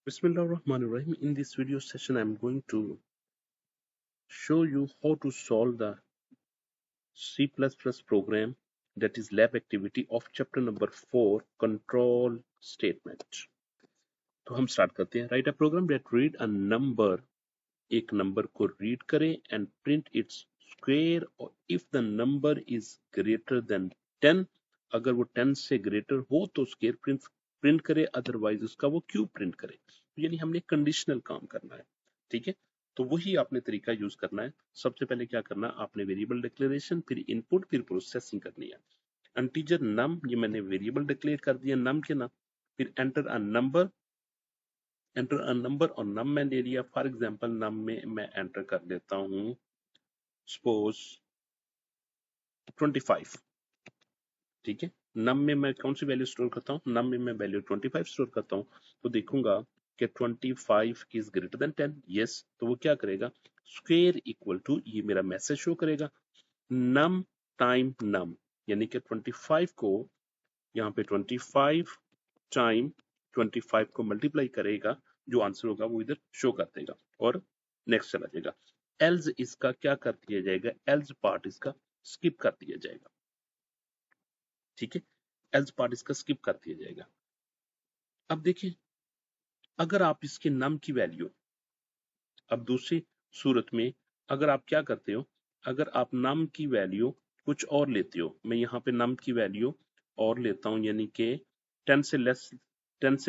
Bismillahirrahmanirrahim. In this video session, I'm going to show you how to solve the C++ program, that is lab activity of chapter number 4, control statement. तो हम start करते हैं. Write a program that read a number, एक number को read करे and print its square if the number is greater than 10. अगर वो 10 से ग्रेटर हो तो स्क्वायर प्रिंट करे, अदरवाइज उसका वो क्यूब प्रिंट करे. यानी हमने कंडीशनल काम करना है. ठीक है, तो वही आपने तरीका यूज करना है. सबसे पहले क्या करना है, आपने वेरिएबल डिक्लेरेशन, फिर इनपुट, फिर प्रोसेसिंग करनी है. इंटीजर नम, ये मैंने वेरिएबल डिक्लेयर कर दिया नम के नाम. फिर एंटर अ नंबर, और नम में ले लिया. फॉर एग्जांपल नम में मैं एंटर कर देता हूं सपोज 25. ठीक है, नम में मैं कौन सी वैल्यू स्टोर करता हूँ, नम में मैं वैल्यू 25 स्टोर करता हूँ. तो देखूंगा कि 25 इज ग्रेटर देन 10. यस, तो वो क्या करेगा, स्क्वायर इक्वल टू, ये मेरा मैसेज शो करेगा, नम टाइम नम, यानी कि 25 को यहाँ पे 25 टाइम 25 को मल्टीप्लाई करेगा, जो आंसर होगा वो इधर शो कर देगा और नेक्स्ट चला जाएगा. एल्स इसका क्या कर दिया जाएगा, एल्स पार्ट इसका स्किप कर दिया जाएगा. ठीक है, एल्स पार्ट इसका स्किप कर दिया जाएगा. अब देखिए, अगर आप इसके नम की वैल्यू, अब दूसरी सूरत में अगर आप क्या करते हो, अगर आप नम की वैल्यू कुछ और लेते हो, मैं यहाँ पे नम की वैल्यू और लेता हूँ, यानी कि 10 से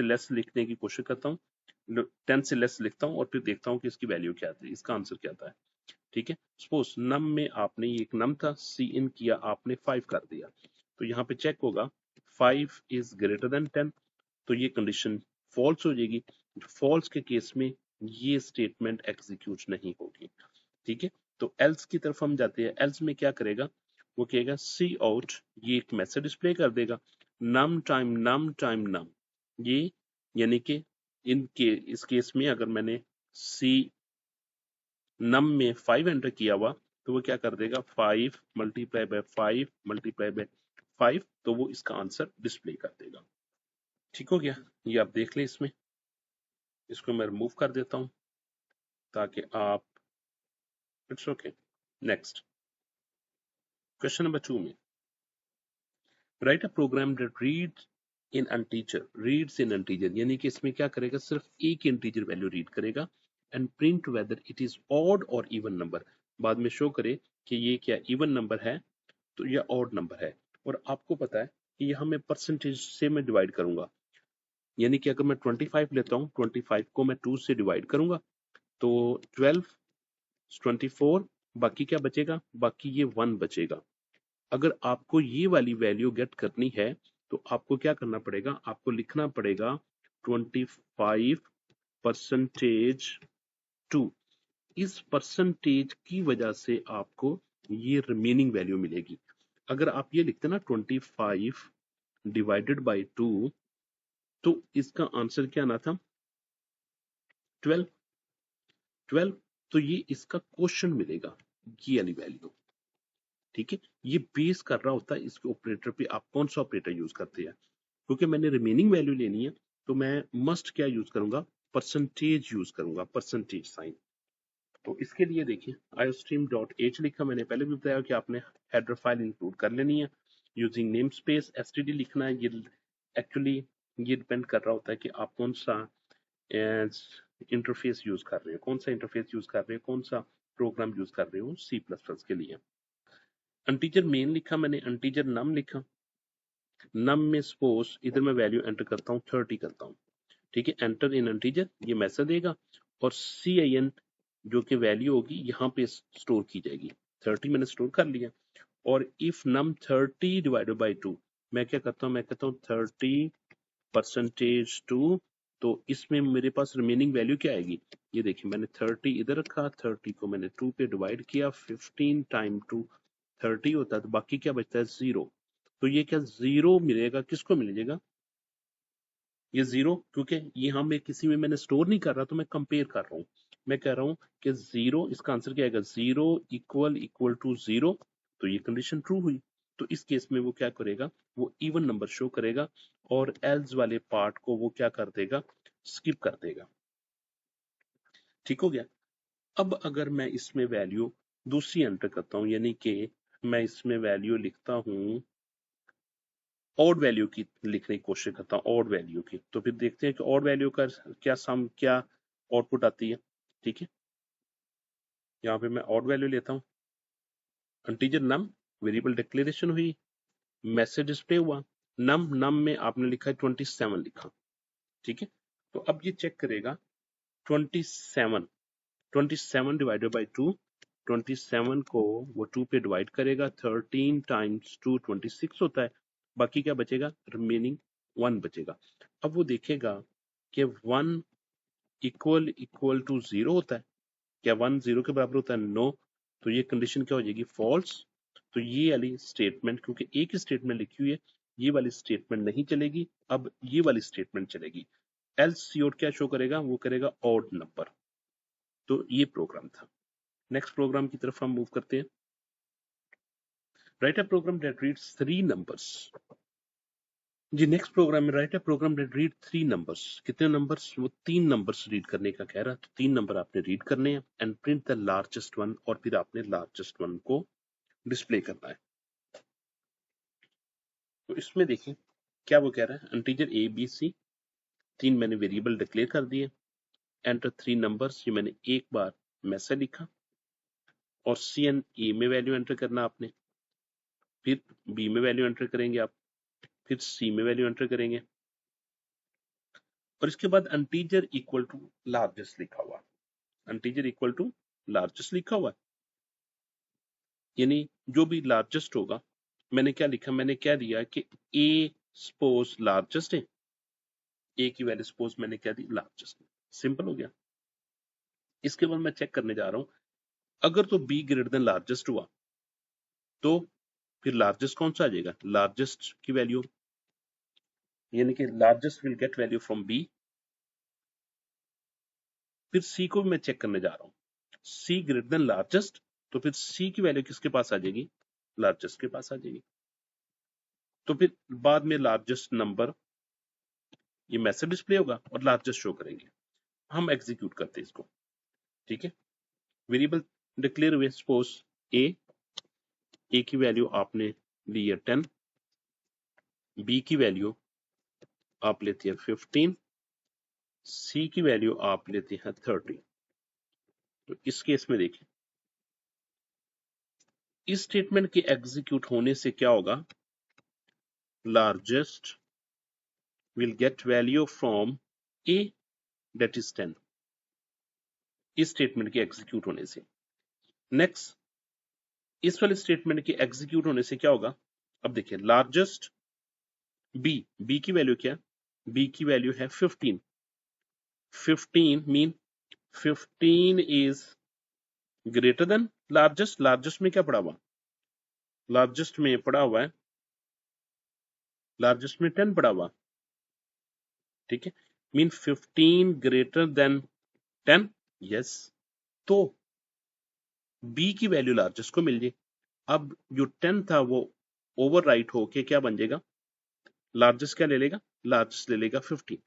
लेस लिखने की कोशिश करता हूँ, 10 से लेस लिखता हूँ और फिर देखता हूँ कि इसकी वैल्यू क्या आती है, इसका आंसर क्या आता है. ठीक है, सपोज नम में आपने, ये एक नम था, सी इन किया आपने 5 कर दिया, तो यहाँ पे चेक होगा 5 इज ग्रेटर देन 10, तो ये कंडीशन फॉल्स हो जाएगी. फॉल्स के केस में ये स्टेटमेंट एग्जीक्यूट नहीं होगी. ठीक है, तो एल्स की तरफ हम जाते हैं. एल्स में क्या करेगा, वो कहेगा सी आउट, ये एक मैसेज डिस्प्ले कर देगा, नम टाइम नम, ये यानी कि इस केस में अगर मैंने सी नम में 5 एंटर किया हुआ, तो वो क्या कर देगा, 5 मल्टीप्लाई बाय 5 मल्टीप्लाई बाय 5, तो वो इसका आंसर डिस्प्ले कर देगा. ठीक हो गया, ये आप देख लें. इसमें इसको मैं रिमूव कर देता हूं ताकि आप, it's okay. Next question number 2 में, write a program that reads in integer, यानी कि इसमें क्या करेगा, सिर्फ एक इंटीजर वैल्यू रीड करेगा and print whether it is odd और इवन नंबर. बाद में शो करे कि ये क्या इवन नंबर है तो यह ऑड नंबर है. और आपको पता है कि यहाँ मैं परसेंटेज से मैं डिवाइड करूंगा, यानी कि अगर मैं 25 लेता हूँ, 25 को मैं 2 से डिवाइड करूंगा तो 12 24, बाकी क्या बचेगा, बाकी ये 1 बचेगा. अगर आपको ये वाली वैल्यू गेट करनी है तो आपको क्या करना पड़ेगा, आपको लिखना पड़ेगा 25 परसेंटेज 2. इस परसेंटेज की वजह से आपको ये रिमेनिंग वैल्यू मिलेगी. अगर आप ये लिखते ना 25 डिवाइडेड बाय 2, तो इसका आंसर क्या आना था, 12. तो ये इसका क्वेश्चन मिलेगा, ये वाली वैल्यू. ठीक है, ये बेस कर रहा होता है इसके ऑपरेटर पे, आप कौन सा ऑपरेटर यूज करते हैं. क्योंकि मैंने रिमेनिंग वैल्यू लेनी है तो मैं मस्ट क्या यूज करूंगा, परसेंटेज यूज करूंगा, परसेंटेज साइन. तो इसके लिए देखिए iostream.h लिखा, मैंने पहले भी बताया कि आपने हेडर फाइल इंक्लूड कर लेनी है. यूजिंग नेम स्पेस std लिखना है. ये एक्चुअली ये डिपेंड कर रहा होता है कि आप कौन सा इंटरफेस यूज कर रहे हो, कौन सा इंटरफेस यूज कर रहे हो, कौन सा प्रोग्राम यूज कर रहे हो C++ के लिए. इंटीजर मेन लिखा मैंने, इंटीजर नम लिखा, नम में सपोज इधर मैं वैल्यू एंटर करता हूँ 30 करता हूँ. ठीक है, एंटर इन इंटीजर, ये मैसेज देगा और CIN जो कि वैल्यू होगी यहाँ पे स्टोर की जाएगी. 30 मैंने स्टोर कर लिया. और इफ नम 30 डिवाइडेड बाय 2, मैं क्या करता हूँ, मैं कहता हूँ 30 परसेंटेज 2, तो इसमें मेरे पास रिमेनिंग वैल्यू क्या आएगी, ये देखिए मैंने 30 इधर रखा, 30 को मैंने 2 पे डिवाइड किया, 15 टाइम 2 30 होता है, तो बाकी क्या बचता है, 0. तो ये क्या 0 मिलेगा, किसको मिलेगा, ये 0, क्योंकि यहाँ में किसी में मैंने स्टोर नहीं कर रहा, तो मैं कंपेयर कर रहा हूँ. मैं कह रहा हूँ कि 0, इसका आंसर क्या आएगा, 0 इक्वल टू 0, तो ये कंडीशन ट्रू हुई. तो इस केस में वो क्या करेगा, वो इवन नंबर शो करेगा और एल्स वाले पार्ट को वो क्या कर देगा, स्किप कर देगा। ठीक हो गया। अब अगर मैं इसमें वैल्यू दूसरी एंटर करता हूं, यानी कि मैं इसमें वैल्यू लिखता हूं ऑड वैल्यू की लिखने की कोशिश करता हूं, ऑड वैल्यू की, तो फिर देखते हैं कि ऑड वैल्यू का क्या आउटपुट आती है। ठीक है, यहाँ पे मैं ऑड वैल्यू लेता हूँ, इंटीजर नम, वेरिएबल डिक्लेरेशन हुई, मैसेज डिस्प्ले हुआ, नम में आपने लिखा है 27 लिखा। ठीक है, तो अब ये चेक करेगा 27 डिवाइडेड बाई 2, 27 को वो 2 पे डिवाइड करेगा, 13 टाइम्स 2 26 होता है, बाकी क्या बचेगा, रिमेनिंग 1 बचेगा। अब वो देखेगा कि 1 इक्वल टू 0 होता है, क्या 1 0 के बराबर होता है, नो, तो ये कंडीशन क्या हो जाएगी, फॉल्स। तो ये वाली स्टेटमेंट, क्योंकि एक ही स्टेटमेंट लिखी हुई है, ये वाली स्टेटमेंट नहीं चलेगी, अब ये वाली स्टेटमेंट चलेगी। एल्स सीओड क्या शो करेगा, वो करेगा ऑड नंबर। तो ये प्रोग्राम था। नेक्स्ट प्रोग्राम की तरफ हम मूव करते हैं। Write a program that reads 3 numbers. जी, नेक्स्ट प्रोग्राम में write a program that read 3 numbers. कितने नंबर्स, वो 3 नंबर्स रीड करने का कह रहा है, तो 3 नंबर आपने रीड करने हैं and print the largest one, और फिर आपने लार्जेस्ट वन को डिस्प्ले करना है। तो इसमें देखिए क्या वो कह रहा है, इंटीजर ए बी सी, 3 मैंने वेरिएबल डिक्लेयर कर दिए, एंटर 3 नंबर्स, ये मैंने एक बार मैसेज लिखा, और सी एंड ए में वैल्यू एंटर करना आपने, फिर बी में वैल्यू एंटर करेंगे आप, फिर सी में वैल्यू एंटर करेंगे, और इसके बाद इंटीजर इक्वल टू लार्जेस्ट लिखा हुआ, इंटीजर इक्वल टू लार्जेस्ट लिखा हुआ, यानी जो भी लार्जेस्ट होगा, मैंने क्या लिखा, मैंने क्या दिया कि ए सपोज लार्जेस्ट है, ए की वैल्यू सपोज मैंने क्या दी, लार्जेस्ट। सिंपल हो गया। इसके बाद मैं चेक करने जा रहा हूं, अगर तो बी ग्रेटर देन लार्जेस्ट हुआ तो फिर लार्जेस्ट कौन सा आ जाएगा, लार्जेस्ट की वैल्यू, यानी कि largest will get value from B. फिर सी को भी मैं चेक करने जा रहा हूं, सी ग्रेटर देन लार्जेस्ट, तो फिर सी की वैल्यू किसके पास आ जाएगी, लार्जेस्ट के पास आ जाएगी। तो फिर बाद में लार्जेस्ट नंबर, ये मैसेज डिस्प्ले होगा और लार्जेस्ट शो करेंगे। हम एग्जीक्यूट करते हैं इसको। ठीक है, वेरिएबल डिक्लेयर हुए, सपोज ए की वैल्यू आपने ली है 10, बी की वैल्यू आप लेते हैं 15, सी की वैल्यू आप लेते हैं 30। तो इस केस में देखिए, इस स्टेटमेंट के एग्जीक्यूट होने से क्या होगा, largest will get value from A that is 10, इस स्टेटमेंट के एग्जीक्यूट होने से। नेक्स्ट, इस वाले स्टेटमेंट के एग्जीक्यूट होने से क्या होगा, अब देखिए लार्जेस्ट बी की वैल्यू क्या, बी की वैल्यू है 15, 15 mean 15 is greater than largest, largest में क्या पड़ा हुआ, लार्जेस्ट में पड़ा हुआ है, लार्जेस्ट में 10 पड़ा हुआ। ठीक है, मीन 15 ग्रेटर देन 10, यस, तो बी की वैल्यू लार्जेस्ट को मिल जाए। अब जो 10 था वो ओवरराइट होके क्या बन जाएगा, लार्जेस्ट क्या ले लेगा, लार्जेस्ट ले लेगा 15।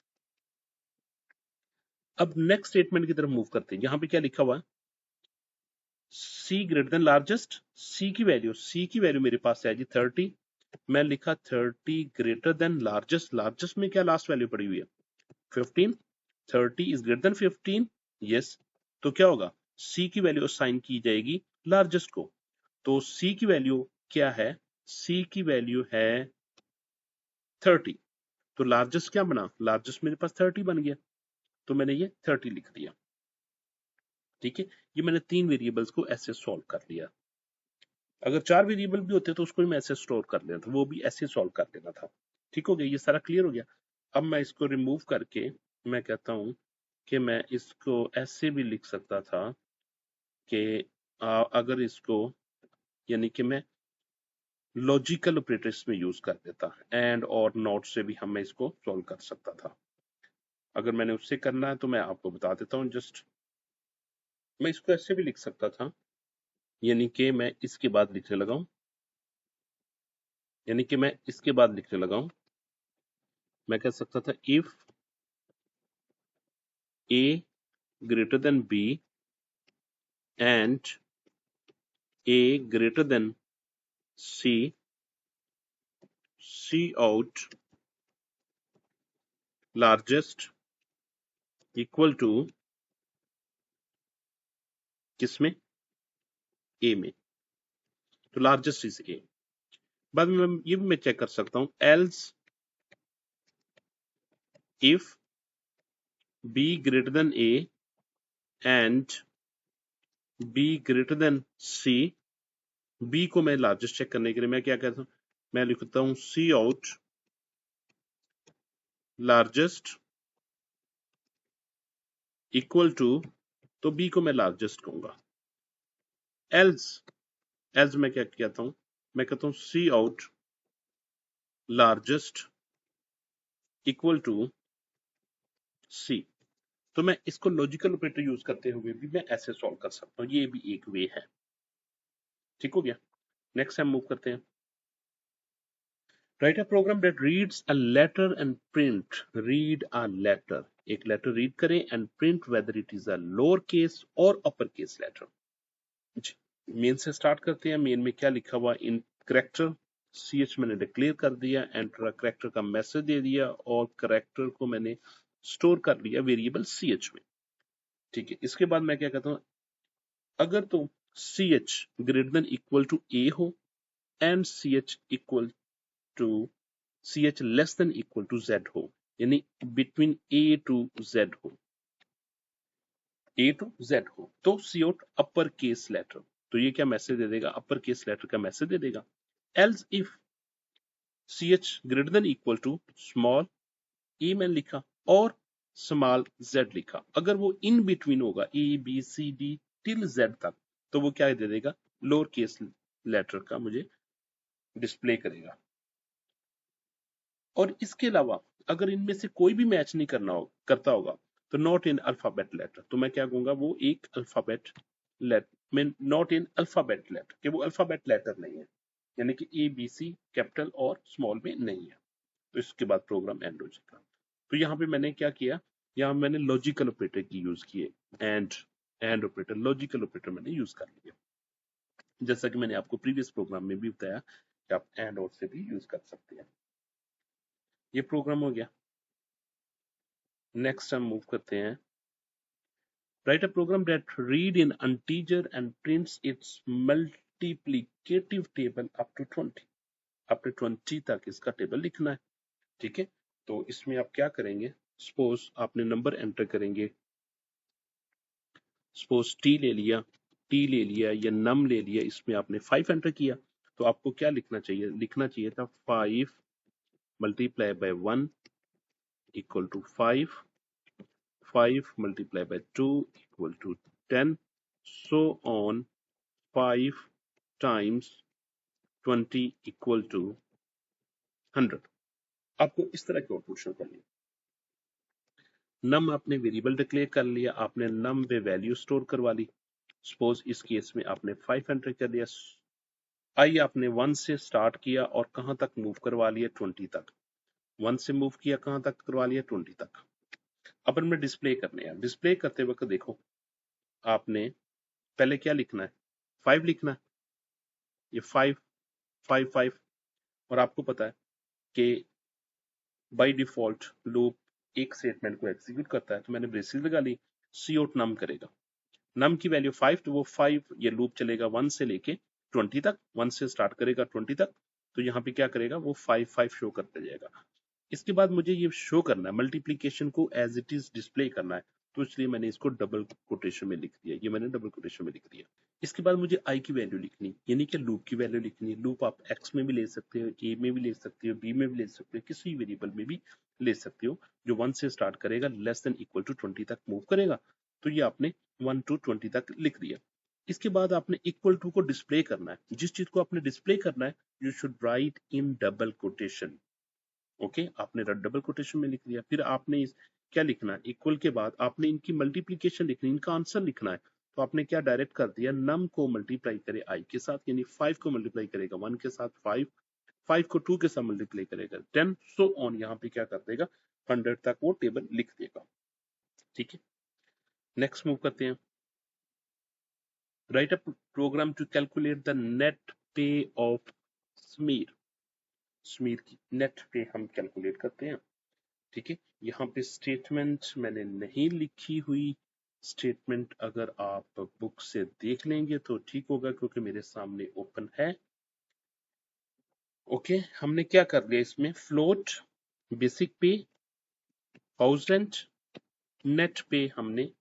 अब नेक्स्ट स्टेटमेंट की तरफ मूव करते हैं, यहां पे क्या लिखा हुआ है, सी ग्रेटर देन लार्जेस्ट, सी की वैल्यू मेरे पास है जी 30, मैं लिखा 30 ग्रेटर देन लार्जेस्ट, लार्जेस्ट में क्या लास्ट वैल्यू पड़ी हुई है 15, 30 इज ग्रेटर देन 15, यस, तो क्या होगा, सी की वैल्यू असाइन की जाएगी लार्जेस्ट को। तो सी की वैल्यू क्या है, सी की वैल्यू है 30, तो लार्जेस्ट क्या बना, लार्जेस्ट मेरे पास 30 बन गया, तो मैंने ये 30 लिख दिया। ठीक है, ये मैंने 3 वेरिएबल्स को ऐसे सॉल्व कर लिया। अगर 4 वेरिएबल भी होते तो उसको भी मैं ऐसे स्टोर कर लेता था, वो भी ऐसे सॉल्व कर लेना था। ठीक हो गया, ये सारा क्लियर हो गया। अब मैं इसको रिमूव करके मैं कहता हूं कि मैं इसको ऐसे भी लिख सकता था कि अगर इसको, यानी कि मैं लॉजिकल ऑपरेटर्स में यूज कर देता, एंड और नॉट से भी हम इसको सॉल्व कर सकता था। अगर मैंने उससे करना है तो मैं आपको बता देता हूँ, जस्ट मैं इसको ऐसे भी लिख सकता था, यानी कि मैं इसके बाद लिखने लगाऊं, यानी कि मैं इसके बाद लिखने लगाऊं, मैं कह सकता था if A greater than B and A greater than C, C out largest equal to किसमें? A में, तो लार्जेस्ट इज A। बाद में ये भी मैं चेक कर सकता हूं, else if B greater than A and B greater than C, B को मैं लार्जेस्ट चेक करने के लिए मैं क्या कहता हूं, मैं लिखता हूं C out largest equal to, तो B को मैं लार्जेस्ट कहूंगा। else मैं क्या कहता हूं, मैं कहता हूं C out largest equal to C। तो मैं इसको लॉजिकल ऑपरेटर यूज करते हुए भी मैं ऐसे सॉल्व कर सकता हूं, ये भी एक वे है। ठीक हो गया। नेक्स्ट हम मूव करते हैं। Write a program that reads a letter and print, read a letter, एक लेटर रीड करें and print whether it is a lower case और अपर केस लेटर। मेन से स्टार्ट करते हैं। मेन में क्या लिखा हुआ, इन करेक्टर CH मैंने डिक्लेयर कर दिया, एंटर करेक्टर का मैसेज दे दिया और करेक्टर को मैंने स्टोर कर लिया वेरिएबल CH में। ठीक है, इसके बाद मैं क्या कहता हूं, अगर तो CH greater than equal to A हो and CH equal to CH less than equal to Z हो, यानी बिटवीन A टू Z हो, A टू Z हो, तो C out upper case letter, तो ये क्या मैसेज दे देगा, अपर केस लेटर का मैसेज दे देगा। Else if CH greater than equal to small E मैंने लिखा और स्मॉल Z लिखा, अगर वो इन बिटवीन होगा A B C D till Z तक, तो वो क्या दे देगा, लोअर केस लेटर का मुझे डिस्प्ले करेगा। और इसके अलावा अगर इनमें से कोई भी मैच नहीं करता होगा, तो नॉट इन अल्फाबेट लेटर, तो मैं क्या कहूंगा, वो एक अल्फाबेट लेटर में, नॉट इन अल्फाबेट लेटर, कि वो अल्फाबेट लेटर नहीं है, यानी कि ABC कैपिटल और स्मॉल में नहीं है। तो इसके बाद प्रोग्राम एंड हो जाएगा। तो यहाँ पे मैंने क्या किया, यहाँ मैंने लॉजिकल ऑपरेटर की यूज किए, एंड ऑपरेटर, लॉजिकल ऑपरेटर मैंने यूज कर लिया, जैसा कि मैंने आपको प्रीवियस प्रोग्राम में भी बताया कि आप एंड और से भी यूज कर सकते हैं। ये प्रोग्राम हो गया। नेक्स्ट हम मूव करते हैं। Write a program that read in integer and prints its multiplicative table up to 20, up to 20 तक इसका टेबल लिखना है। ठीक है, तो इसमें आप क्या करेंगे, सपोज आपने नंबर एंटर करेंगे, सपोज टी ले लिया या नम ले लिया, इसमें आपने 5 एंटर किया, तो आपको क्या लिखना चाहिए था 5 multiply by 1 equal to 5, 5 multiplied by 2 equal to 10, so on 5 times 20 equal to 100। आपको इस तरह की आउटपुट शो करनी है। नम आपने वेरिएबल डिक्लेयर कर लिया, आपने नम पे वैल्यू स्टोर करवा ली, सपोज इस केस में आपने 5 एंटर कर दिया, आई आपने 1 से स्टार्ट किया और कहां तक मूव करवा लिया, 20 तक, 1 से मूव किया कहां तक करवा लिया, 20 तक। अपन में डिस्प्ले करने हैं, डिस्प्ले करते वक्त देखो आपने पहले क्या लिखना है, 5 लिखना है, ये 5 5 5, और आपको पता है कि बाय डिफॉल्ट लूप एक स्टेटमेंट को एग्जीक्यूट करता है, तो मैंने ब्रेसेस लगा ली, सी आउट नम करेगा, नम की वैल्यू 5, तो वो 5 ये लूप चलेगा 1 से लेके 20 तक, 1 से स्टार्ट करेगा 20 तक, तो यहाँ पे क्या करेगा, वो 5 5 शो करते जाएगा। इसके बाद मुझे ये शो करना है, मल्टीप्लीकेशन को एज इट इज डिस्प्ले करना है, तो इसलिए मैंने इसको डबल कोटेशन में लिख दिया, ये मैंने डबल कोटेशन में लिख दिया। इसके बाद मुझे आई की वैल्यू लिखनी, यानी कि लूप की वैल्यू लिखनी। लूप आप एक्स में भी ले सकते हो, ए में भी ले सकते हो, बी में भी ले सकते हो, किसी वेरिएबल में भी ले सकते हो, जो 1 से स्टार्ट करेगा, लेस देन इक्वल टू 20 तक मूव करेगा, तो ये आपने 1 to 20 तक लिख दिया। इसके बाद आपने इक्वल टू को डिस्प्ले करना है, जिस चीज को आपने डिस्प्ले करना है you should write in double quotation. Okay, आपने डबल कोटेशन में लिख दिया, फिर आपने क्या लिखना है, इक्वल के बाद आपने इनकी मल्टीप्लीकेशन लिखनी, इनका आंसर लिखना है, तो आपने क्या डायरेक्ट कर दिया, नम को मल्टीप्लाई करे आई के साथ, यानी 5 को मल्टीप्लाई करेगा 1 के साथ 5, 5 को 2 के साथ मल्टीप्लाई करेगा 10, सो ऑन, यहाँ पे क्या कर देगा 100 तक वो टेबल लिख देगा। ठीक है, नेक्स्ट मूव करते हैं। Write a program to calculate the net pay of Sameer. Sameer की नेट पे हम कैलकुलेट करते हैं। ठीक है, यहाँ पे स्टेटमेंट मैंने नहीं लिखी हुई। स्टेटमेंट अगर आप बुक से देख लेंगे तो ठीक होगा, क्योंकि मेरे सामने ओपन है। ओके, हमने क्या कर लिया इसमें, फ्लोट, बेसिक पे, हाउस रेंट, नेट पे हमने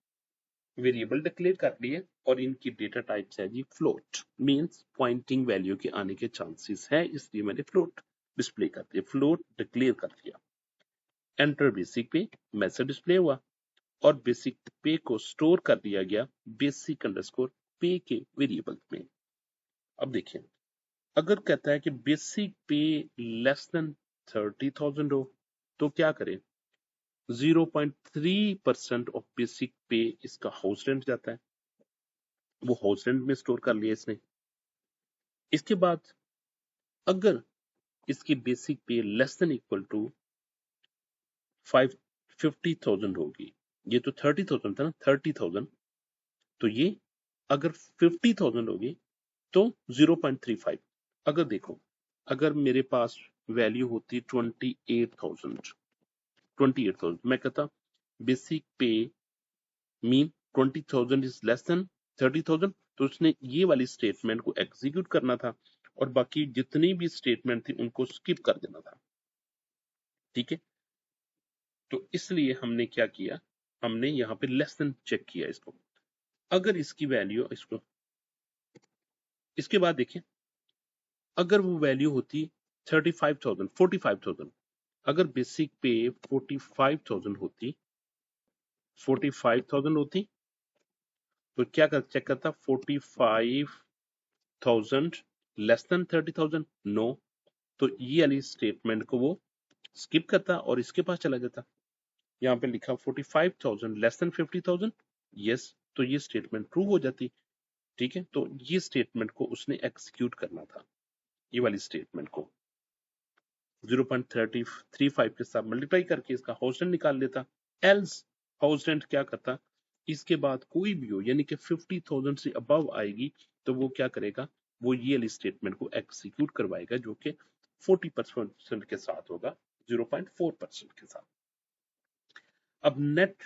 वेरिएबल डिक्लेयर कर लिए और इनकी डेटा टाइप्स है जी फ्लोट, मींस पॉइंटिंग वैल्यू के आने के चांसेस है, इसलिए मैंने फ्लोट डिस्प्ले कर दिया, फ्लोट डिक्लेयर कर दिया। एंटर बेसिक पे, मैसेज डिस्प्ले हुआ और बेसिक पे को स्टोर कर दिया गया बेसिक अंडरस्कोर पे के वेरिएबल में। अब देखिए, अगर कहता है कि बेसिक पे लेस देन 30,000 हो तो क्या करें, 0.3% ऑफ बेसिक पे इसका हाउस रेंट जाता है, वो हाउस रेंट में स्टोर कर लिया इसने। इसके बाद अगर इसकी बेसिक पे लेस देन इक्वल टू 50,000 होगी, ये तो 30,000 था ना, 30,000, तो ये अगर 50,000 होगी तो 0.35। अगर देखो, अगर मेरे पास वैल्यू होती 28,000, मैं कहता बेसिक पे मीन 20,000 इज लेस देन 30,000, तो उसने ये वाली स्टेटमेंट को एग्जीक्यूट करना था और बाकी जितनी भी स्टेटमेंट थी उनको स्किप कर देना था। ठीक है, तो इसलिए हमने क्या किया, हमने यहाँ पे लेस देन चेक किया इसको। अगर इसकी वैल्यू इसको, इसके बाद देखिए, अगर वो वैल्यू होती 35,000, 45,000, अगर बेसिक पे 45,000 होती, 45,000 होती तो क्या कर चेक करता, 45,000 लेस देन 30,000, नो, तो ये वाली स्टेटमेंट को वो स्किप करता और इसके पास चला जाता। यहाँ पे लिखा 45,000 लेस देन 50,000, यस, तो ये स्टेटमेंट ट्रू हो जाती। ठीक है, तो ये स्टेटमेंट को उसने एग्जीक्यूट करना था, ये वाली स्टेटमेंट को 0.35 के साथ मल्टीप्लाई करके इसका हाउस रेंट निकाल लेता। एल्स हाउस रेंट क्या करता, इसके बाद कोई भी हो यानी कि 50,000 से अबव आएगी तो वो क्या करेगा, वो ये वाली स्टेटमेंट को एग्जीक्यूट करवाएगा, जो कि 40% के साथ होगा, 0.4% के साथ। अब नेट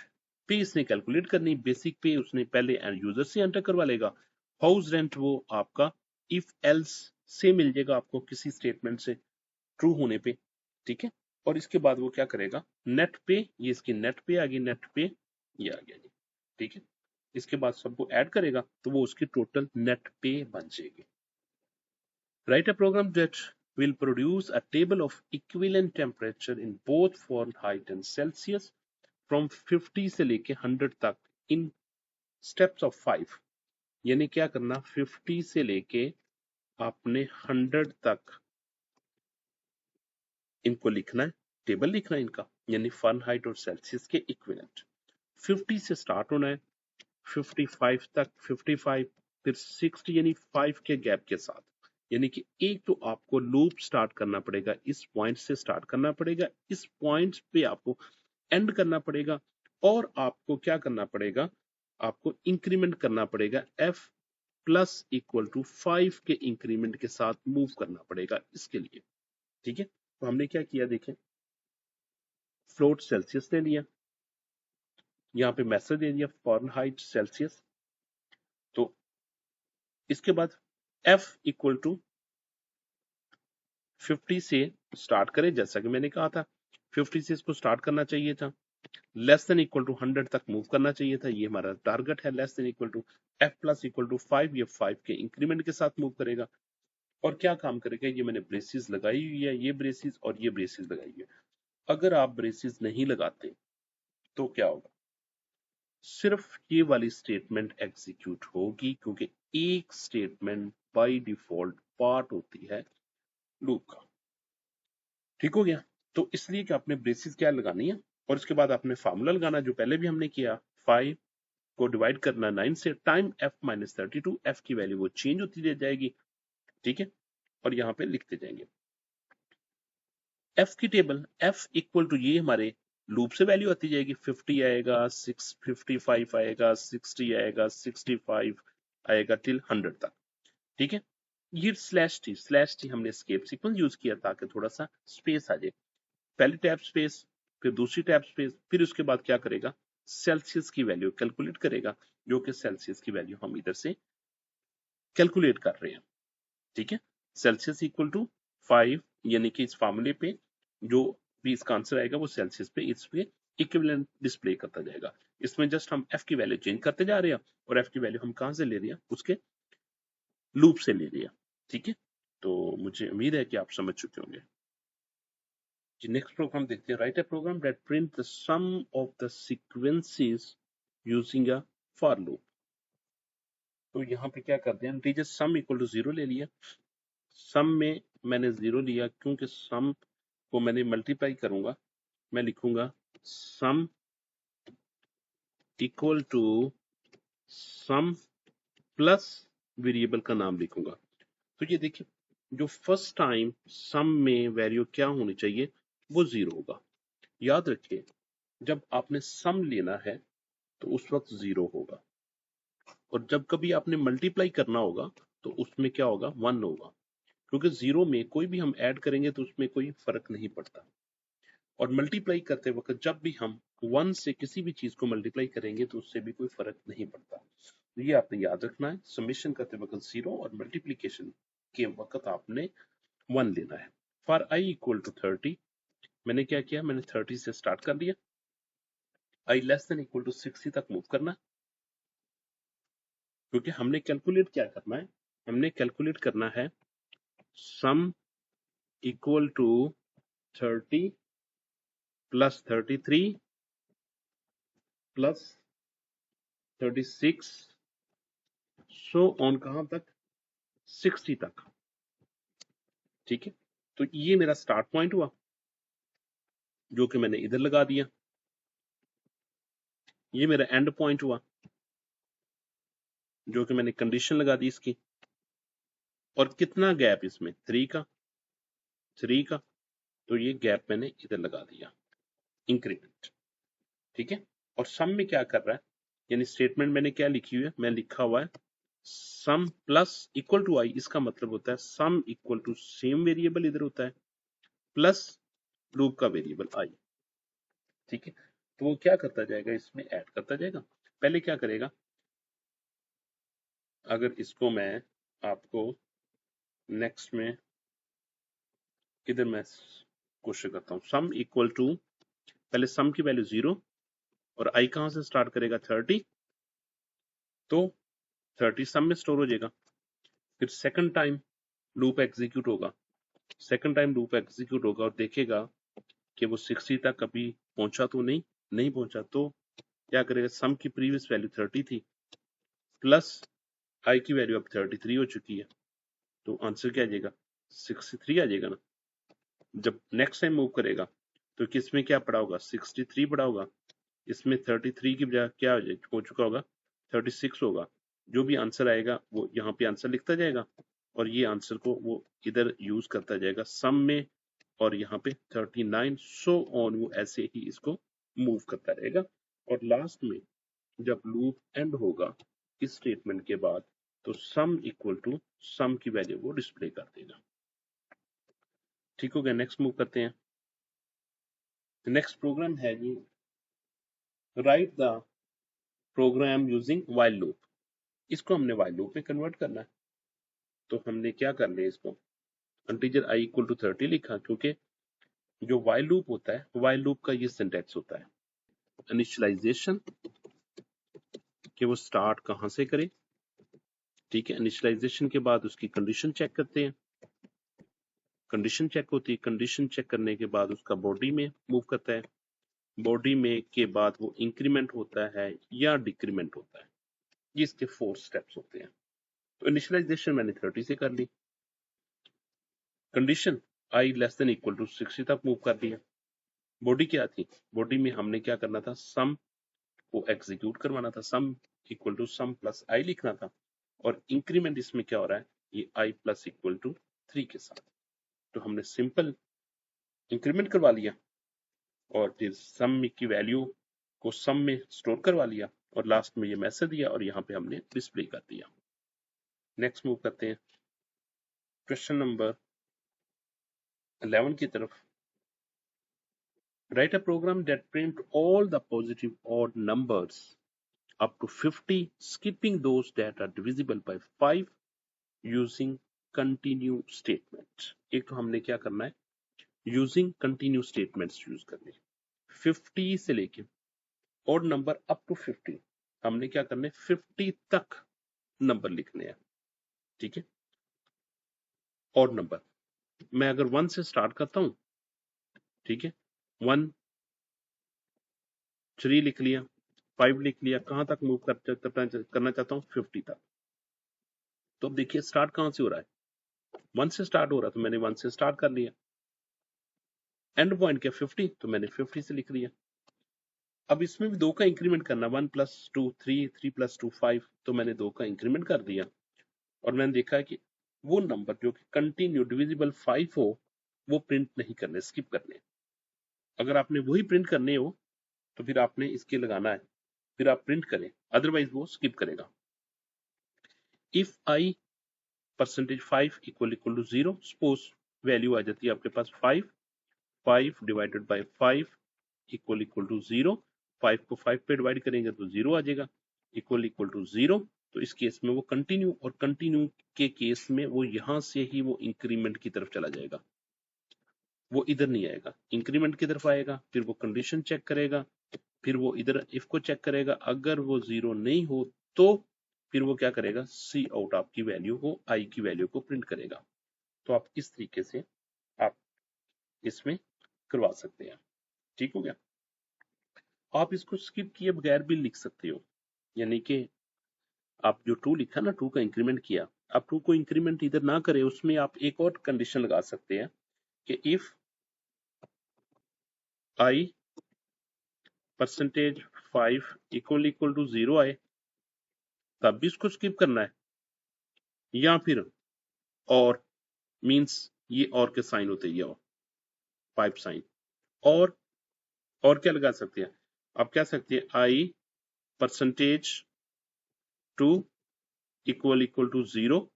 पे इसने कैलकुलेट करनी, बेसिक पे उसने पहले यूजर से एंटर करवा लेगा, हाउस रेंट वो आपका इफ एल्स से मिल जाएगा आपको किसी स्टेटमेंट से ट्रू होने पे। ठीक है, और इसके बाद वो क्या करेगा, नेट पे, ये इसकी नेट पे आ गई, नेट पे ये आ गया जी। ठीक है, इसके बाद सबको ऐड करेगा तो वो उसकी टोटल नेट पे बन जाएगी। Write a program that will produce a table of equivalent temperature in both Fahrenheit and Celsius from 50 से लेके 100 तक in steps of 5। यानी क्या करना, 50 से लेके आपने 100 तक इनको लिखना है, टेबल लिखना है इनका, यानी फ़ारेनहाइट और सेल्सियस के इक्विवेलेंट। 50 से स्टार्ट होना है, 55 तक, 55 फिर 60, यानी 5 के गैप के साथ। यानी कि एक तो आपको लूप स्टार्ट करना पड़ेगा, इस पॉइंट से स्टार्ट करना पड़ेगा, इस पॉइंट पे आपको एंड करना पड़ेगा और आपको क्या करना पड़ेगा, आपको इंक्रीमेंट करना पड़ेगा, f प्लस इक्वल टू 5 के इंक्रीमेंट के साथ मूव करना पड़ेगा इसके लिए। ठीक है, तो हमने क्या किया देखें, फ्लोट सेल्सियस ले लिया, यहाँ पे मैसेज दे दिया फ़ारेनहाइट सेल्सियस, तो इसके बाद f इक्वल टू 50 से स्टार्ट करें, जैसा कि मैंने कहा था 50 से इसको स्टार्ट करना चाहिए था, लेस देन इक्वल टू 100 तक मूव करना चाहिए था, ये हमारा टारगेट है, less than equal to f plus equal to 5, ये 5 के इंक्रीमेंट के साथ मूव करेगा और क्या काम करेगा, ये मैंने ब्रेसिस लगाई हुई है, ये ब्रेसिस और ये ब्रेसिस लगाई हुई है। अगर आप ब्रेसिस नहीं लगाते तो क्या होगा, सिर्फ ये वाली स्टेटमेंट एग्जीक्यूट होगी, क्योंकि एक स्टेटमेंट बाय डिफॉल्ट पार्ट होती है लूप का। ठीक हो गया, तो इसलिए कि आपने ब्रेसिस क्या लगानी है और इसके बाद आपने फार्मूला लगाना जो पहले भी हमने किया, 5 को डिवाइड करना 9 से, टाइम f माइनस 32, f की वैल्यू वो चेंज होती रह जाएगी। ठीक है, और यहाँ पे लिखते जाएंगे f की टेबल, f इक्वल टू ये हमारे लूप से वैल्यू आती जाएगी, 50 आएगा, 655 आएगा, 60 आएगा, 65 आएगा टिल 100 तक। ठीक है, ये स्लैश टी हमने एस्केप सीक्वेंस यूज किया ताकि थोड़ा सा स्पेस आ जाए। पहली टैब स्पेस, फिर दूसरी टैब स्पेस, फिर उसके बाद क्या करेगा, सेल्सियस की वैल्यू कैलकुलेट करेगा, जो कि सेल्सियस की वैल्यू हम इधर से कैलकुलेट कर रहे हैं। ठीक है, सेल्सियस इक्वल टू 5, यानी कि इस फार्मूले पे जो भी इसका आंसर आएगा वो सेल्सियस पे इस पे इक्विवेलेंट डिस्प्ले करता जाएगा। इसमें जस्ट हम एफ की वैल्यू चेंज करते जा रहे हैं, और एफ की वैल्यू हम कहां से ले रहे हैं, उसके लूप से ले रहे हैं। ठीक है, तो मुझे उम्मीद है कि आप समझ चुके होंगे। नेक्स्ट प्रोग्राम देखते हैं, write a program that print the sum of the sequences using a for loop. तो यहाँ पे क्या करते हैं, इंटीजर सम इक्वल टू 0 ले लिया। सम में मैंने 0 लिया क्योंकि सम को मैंने मल्टीप्लाई करूंगा, मैं लिखूंगा sum equal to sum plus variable का नाम लिखूंगा। तो ये देखिए, जो फर्स्ट टाइम सम में वैल्यू क्या होनी चाहिए, वो 0 होगा। याद रखिए, जब आपने सम लेना है तो उस वक्त 0 होगा, और जब कभी आपने मल्टीप्लाई करना होगा तो उसमें क्या होगा, 1 होगा। क्योंकि 0 में कोई भी हम ऐड करेंगे तो उसमें कोई फर्क नहीं पड़ता, और मल्टीप्लाई करते वक्त जब भी हम 1 से किसी भी चीज को मल्टीप्लाई करेंगे तो उससे भी कोई फर्क नहीं पड़ता। तो ये आपने याद रखना है, समेशन करते वक्त 0 और मल्टीप्लीकेशन के वक्त आपने 1 लेना है। फॉर i इक्वल टू 30, मैंने क्या किया, मैंने 30 से स्टार्ट कर लिया, i less than equal to 60 तक मूव करना, क्योंकि हमने कैलकुलेट क्या करना है, हमने कैलकुलेट करना है sum equal to 30 plus 33 plus 36 so on कहां तक, 60 तक। ठीक है, तो ये मेरा स्टार्ट पॉइंट हुआ, जो कि मैंने इधर लगा दिया। ये मेरा एंड पॉइंट हुआ, जो कि मैंने कंडीशन लगा दी इसकी। और कितना गैप इसमें, 3 का, 3 का, तो ये गैप मैंने इधर लगा दिया, इंक्रीमेंट। ठीक है, और सम में क्या कर रहा है, यानी स्टेटमेंट मैंने क्या लिखी हुई है, मैं लिखा हुआ है sum plus equal to i. इसका मतलब होता है sum equal to same variable इधर होता है प्लस लूप का वेरिएबल आई। ठीक है, तो वो क्या करता जाएगा, इसमें ऐड करता जाएगा। पहले क्या करेगा, अगर इसको मैं आपको नेक्स्ट में इधर मैं कोशिश करता हूँ, सम इक्वल टू, पहले सम की वैल्यू 0 और आई कहां से स्टार्ट करेगा, 30, तो 30 सम में स्टोर हो जाएगा। फिर सेकंड टाइम लूप एग्जीक्यूट होगा, सेकंड टाइम लूप एग्जीक्यूट होगा और देखेगा कि वो 60 तक कभी पहुंचा तो नहीं पहुंचा, तो क्या करेगा, सम की प्रीवियस वैल्यू 30 थी, प्लस आई की वैल्यू अब 33 हो चुकी है, तो आंसर क्या आ जाएगा, 63 आ जाएगा ना। जब नेक्स्ट टाइम मूव करेगा तो किसमें क्या पड़ा होगा, 63 पड़ा होगा, इसमें 33 की बजाय क्या हो चुका होगा, 36 होगा। जो भी आंसर आएगा वो यहाँ पे आंसर लिखता जाएगा, और ये आंसर को वो इधर यूज करता जाएगा सम में, और यहाँ पे 39 सो ऑन, वो ऐसे ही इसको मूव करता रहेगा। और लास्ट में जब लूप एंड होगा इस स्टेटमेंट के बाद, तो सम इक्वल टू सम की वैल्यू वो डिस्प्ले कर देगा। ठीक हो गया, नेक्स्ट मूव करते हैं। नेक्स्ट प्रोग्राम है जी, write the program using while loop. इसको हमने व्हाइल लूप में कन्वर्ट करना है, तो हमने क्या कर लिया, इसको इंटीजर i इक्वल टू 30 लिखा, क्योंकि जो व्हाइल लूप होता है, व्हाइल लूप का ये सिंटैक्स होता है, इनिशियलाइजेशन कि वो स्टार्ट कहां से करे। ठीक है, इनिशियलाइजेशन के बाद उसकी कंडीशन चेक करते हैं, कंडीशन चेक होती है, कंडीशन चेक करने के बाद उसका बॉडी में मूव करता है, बॉडी में के बाद वो इंक्रीमेंट होता है या डिक्रीमेंट होता है। ये इसके 4 स्टेप्स होते हैं। तो इनिशियलाइजेशन मैंने 30 से कर ली, condition i less than equal to 60 तक मूव कर दिया। बॉडी क्या थी, बॉडी में हमने क्या करना था, सम को एग्जीक्यूट करवाना था, sum equal to sum plus I लिखना था, और इंक्रीमेंट इसमें क्या हो रहा है, ये i प्लस इक्वल टू 3 के साथ। तो हमने सिंपल इंक्रीमेंट करवा लिया, और फिर सम में की वैल्यू को सम में स्टोर करवा लिया और लास्ट में ये मैसेज दिया और यहाँ पे हमने डिस्प्ले कर दिया। नेक्स्ट मूव करते हैं क्वेश्चन नंबर 11 की तरफ। Write a program that print all the positive odd numbers up to 50 skipping those that are divisible by 5 using continue statement। एक तो हमने क्या करना है, यूजिंग कंटिन्यू स्टेटमेंट्स यूज करने। 50 से लेके और नंबर अप टू 50 हमने क्या करना है, 50 तक नंबर लिखने हैं। ठीक है, और नंबर मैं अगर 1 से स्टार्ट करता हूं, ठीक है, 1 3 लिख लिया, 5 लिख लिया, कहां तक मूव करना चाहता हूं, 50 तक। तो अब देखिए स्टार्ट कहां से हो रहा है, 1 से स्टार्ट हो रहा है, तो मैंने 1 से स्टार्ट कर लिया। एंड पॉइंट क्या 50, तो मैंने 50 से लिख लिया। अब इसमें भी 2 का इंक्रीमेंट करना, 1 + 2 3, 3 + 2 5, तो मैंने 2 का इंक्रीमेंट कर दिया और मैंने देखा है कि वो नंबर जो कि कंटिन्यू डिविजिबल 5 हो वो प्रिंट नहीं करने, स्किप करने। अगर आपने वही प्रिंट करने हो तो फिर आपने इसके लगाना है, फिर आप प्रिंट करें, अदरवाइज वो स्किप करेगा। इफ i %5 = 0, सपोज वैल्यू आ जाती है आपके पास 5, 5 डिवाइडेड बाय 5 = 0, 5 को 5 पे डिवाइड करेंगे तो 0 आ जाएगा, इक्वल 0। तो इस केस में वो कंटिन्यू, और कंटिन्यू के केस में वो यहां से ही वो इंक्रीमेंट की तरफ चला जाएगा, वो इधर नहीं आएगा, इंक्रीमेंट की तरफ आएगा, फिर वो कंडीशन चेक करेगा, फिर वो इधर इफ को चेक करेगा, अगर वो 0 नहीं हो तो फिर वो क्या करेगा, सी आउट आपकी वैल्यू को, आई की वैल्यू को प्रिंट करेगा। तो आप इस तरीके से आप इसमें करवा सकते हैं। ठीक हो गया। आप इसको स्किप किए बगैर भी लिख सकते हो, यानी कि आप जो 2 लिखा ना, 2 का इंक्रीमेंट किया, आप 2 को इंक्रीमेंट इधर ना करें, उसमें आप एक और कंडीशन लगा सकते हैं कि इफ i %5 = 0 आए तब भी इसको स्किप करना है, या फिर और मींस ये और के साइन होते हैं, ये 5 साइन, और क्या लगा सकते हैं, आप कह सकते हैं i %2 = 0,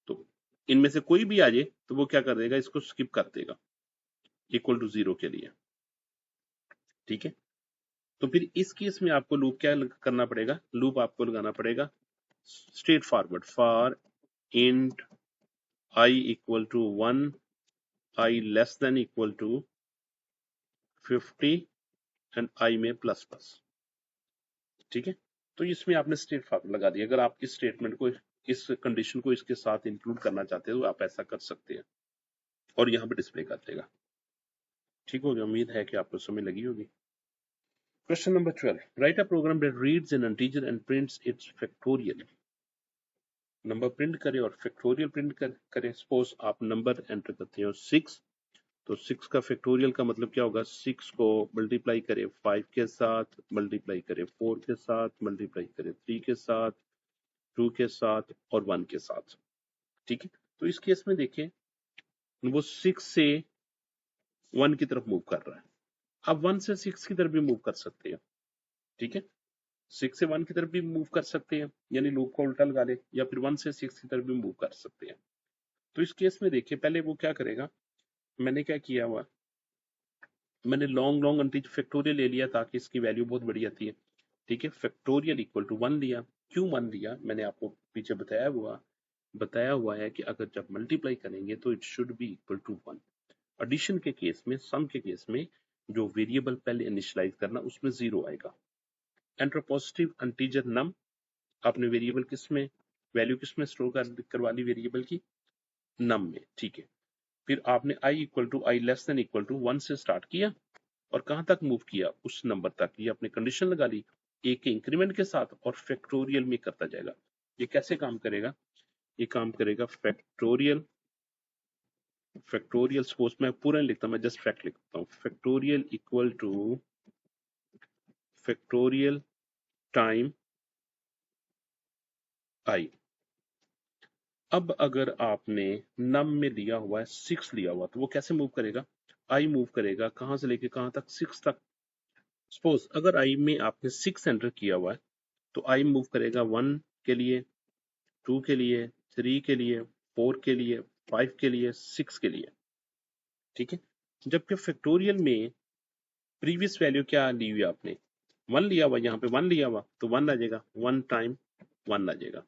तो इनमें से कोई भी आ जाए तो वो क्या कर देगा, इसको स्किप कर देगा =0 के लिए। ठीक है, तो फिर इस केस में आपको लूप क्या करना पड़ेगा, लूप आपको लगाना पड़ेगा straight forward, for int i = 1, i <= 50 and i में प्लस। ठीक है, तो इसमें आपने स्ट्रेट फॉरवर्ड लगा दिया। अगर आप इस स्टेटमेंट को, इस कंडीशन को इसके साथ इंक्लूड करना चाहते हो तो आप ऐसा कर सकते हैं और यहाँ पे डिस्प्ले कर देगा। ठीक हो गया, उम्मीद है कि आपको समझ लगी होगी। Question number 12, write a program that reads an integer and prints its factorial. Number print करे और फैक्टोरियल प्रिंट करे। सपोज आप नंबर एंटर करते हो 6, तो 6 का फैक्टोरियल का मतलब क्या होगा, 6 को मल्टीप्लाई करे 5 के साथ, मल्टीप्लाई करे 4 के साथ, मल्टीप्लाई करे 3 के साथ, 2 के साथ और 1 के साथ। ठीक है, तो इस केस में देखिए वो 6 से 1 की तरफ मूव कर रहा है, अब 1 से 6 की तरफ भी मूव कर सकते हैं। ठीक है, 6 से 1 की तरफ भी मूव कर सकते हैं, यानी लूप को उल्टा लगा ले, या फिर 1 से 6 की तरफ भी मूव कर सकते हैं। तो इस केस में देखिए पहले वो क्या करेगा, मैंने क्या किया हुआ, मैंने लॉन्ग इंटीजर फैक्टोरियल ले लिया ताकि इसकी वैल्यू बहुत बड़ी आती है। ठीक है, फैक्टोरियल = 1 लिया। क्यों 1 लिया, मैंने आपको पीछे बताया हुआ है कि अगर जब मल्टीप्लाई करेंगे तो it should be equal to 1। Addition के केस में, सम के केस में जो वेरिएबल पहले इनिशियलाइज करना उसमें 0 आएगा। एंटर पॉजिटिव इंटीजर नम, आपने वेरिएबल किसमें, वैल्यू किसमें स्टोर करवा ली, वेरिएबल की नम में। ठीक है, फिर आपने i = 1 से स्टार्ट किया और कहां तक मूव किया, उस नंबर तक, ये आपने कंडीशन लगा ली एक के इंक्रीमेंट के साथ और फैक्टोरियल में करता जाएगा। ये कैसे काम करेगा, ये काम करेगा फैक्टोरियल, सपोज मैं पूरा नहीं लिखता, मैं जस्ट फैक्ट लिखता हूँ, फैक्टोरियल = फैक्टोरियल टाइम i। अब अगर आपने नम में दिया हुआ है 6 लिया हुआ, तो वो कैसे मूव करेगा, आई मूव करेगा कहां से लेके कहां तक, 6 तक। सपोज अगर आई में आपने 6 एंटर किया हुआ है तो आई मूव करेगा 1 के लिए, 2 के लिए, 3 के लिए, 4 के लिए, 5 के लिए, 6 के लिए, ठीक है। जबकि फैक्टोरियल में प्रीवियस वैल्यू क्या ली हुई आपने, 1 लिया हुआ, यहाँ पे 1 लिया हुआ तो 1 आ जाएगा, 1 टाइम 1 आ जाएगा।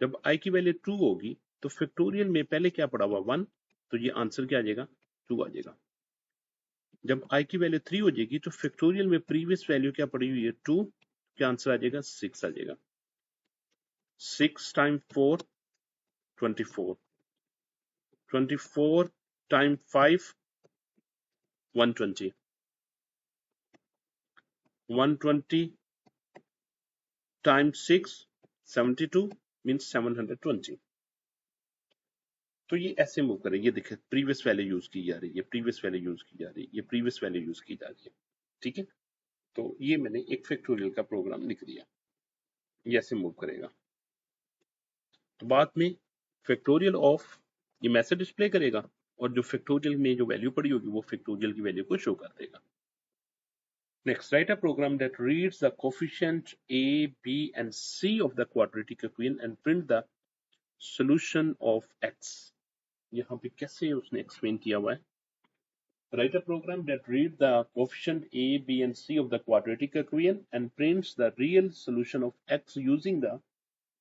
जब आई की वैल्यू 2 होगी तो फैक्टोरियल में पहले क्या पड़ा हुआ 1, तो ये आंसर क्या आ जाएगा, 2 आ जाएगा। जब आई की वैल्यू 3 हो जाएगी तो फैक्टोरियल में प्रीवियस वैल्यू क्या पड़ी हुई है 2, क्या आंसर आ जाएगा, 6 आ जाएगा। 6 टाइम 4 24, 24 टाइम 5 120, 120 टाइम 6 72 मींस 720। तो ये ऐसे मूव करे, ये देखिए प्रीवियस वैल्यू यूज की जा रही है, प्रीवियस वैल्यू यूज की जा रही है, ये प्रीवियस वैल्यू यूज की जा रही है, ठीक है। तो ये मैंने एक फैक्टोरियल का प्रोग्राम लिख दिया, ये ऐसे मूव करेगा। तो बाद में फैक्टोरियल ऑफ ये मैसेज डिस्प्ले करेगा और जो फैक्टोरियल में जो वैल्यू पड़ी होगी वो फैक्टोरियल की वैल्यू को शो कर देगा। Next, write a program that reads the coefficient a, b, and c of the quadratic equation and print the solution of x. यहाँ पे कैसे उसने एक्सप्लेन किया हुआ है, write a program that reads the coefficient a, b, and c of the quadratic equation and prints the real solution of x using the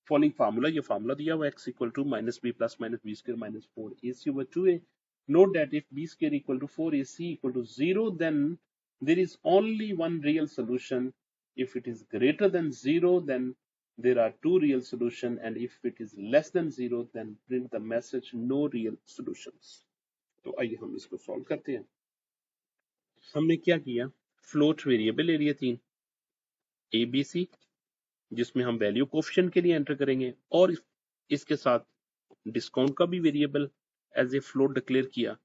following formula. ये formula दिया हुआ x equal to minus b plus minus b square minus 4ac over 2a. Note that if b square equal to 4ac equal to 0, then there is only one real solution. If it is greater than 0, then there are two real solutions, and if it is less than 0, then print the message no real solutions. तो आइए हम इसको solve करते हैं। हमने क्या किया, float variable ले लिए 3 ए बी सी, जिसमें हम वैल्यू कोफिशिएंट के लिए एंटर करेंगे, और इसके साथ डिस्काउंट का भी variable as a float declare किया,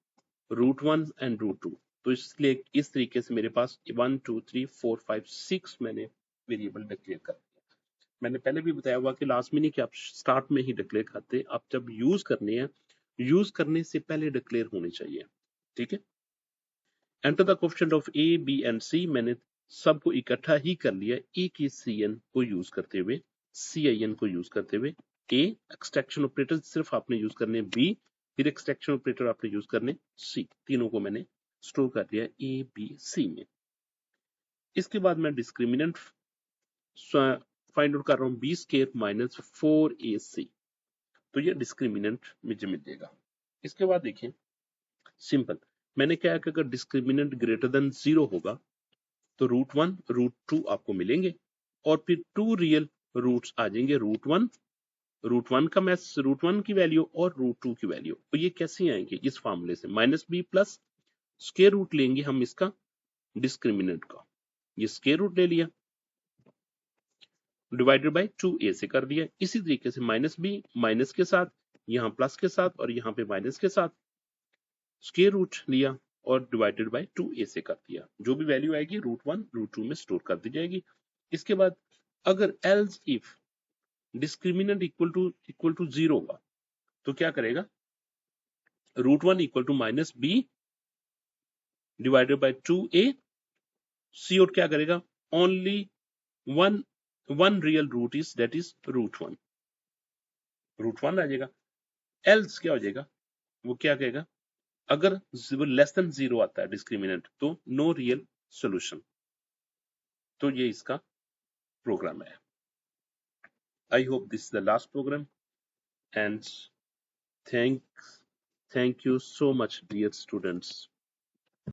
√1 एंड √2। तो इसलिए इस तरीके से मेरे पास 1 2 3 4 5 6 मैंने वेरिएबल डिक्लेयर कर दिया। मैंने पहले भी बताया हुआ कि लास्ट में नहीं कि आप स्टार्ट में ही डिक्लेयर करते, आप जब यूज करने हैं, यूज करने से पहले डिक्लेयर होने चाहिए, ठीक है। Enter the coefficient of A B and C, मैंने सबको इकट्ठा ही कर लिया, ए की सी एन को यूज करते हुए, सी आई एन को यूज करते हुए। ए एक्सट्रैक्शन ऑपरेटर सिर्फ आपने यूज करने, बी फिर एक्सट्रैक्शन ऑपरेटर आपने यूज करने, सी, तीनों को मैंने स्टोर कर लिया ए बी सी में। इसके बाद मैं डिस्क्रिमिनेंट फाइंड आउट कर रहा हूँ, बी स्क्वायर माइनस 4ac, तो ये डिस्क्रिमिनेंट मुझे मिल जाएगा। इसके बाद देखें सिंपल, मैंने क्या है कि अगर डिस्क्रिमिनेंट ग्रेटर देन 0 होगा तो √1 √2 आपको मिलेंगे, और फिर 2 रियल रूट्स आ जाएंगे, √1 का मैस √1 की वैल्यू और √2 की वैल्यू। तो ये कैसे आएंगे, इस फॉर्मूले से, minus B plus square root लेंगे हम इसका डिस्क्रिमिनेंट का, ये स्क्वायर रूट ले लिया, डिवाइडेड बाय 2a से कर दिया। इसी तरीके से माइनस बी माइनस के साथ, यहाँ प्लस के साथ, और यहाँ पे माइनस के साथ स्क्वायर रूट लिया और डिवाइडेड बाय 2a से कर दिया। जो भी वैल्यू आएगी √1 √2 में स्टोर कर दी जाएगी। इसके बाद अगर else if discriminant equal to 0 होगा तो क्या करेगा, √1 इक्वल टू minus B divided by 2a, C out क्या करेगा, only one real root is that is √1, √1 आ जाएगा। एल्स क्या हो जाएगा, वो क्या कहेगा, अगर लेस देन 0 आता है डिस्क्रिमिनेंट तो नो रियल सोल्यूशन। तो ये इसका प्रोग्राम है। I hope this is the last program, and thank you so much dear students.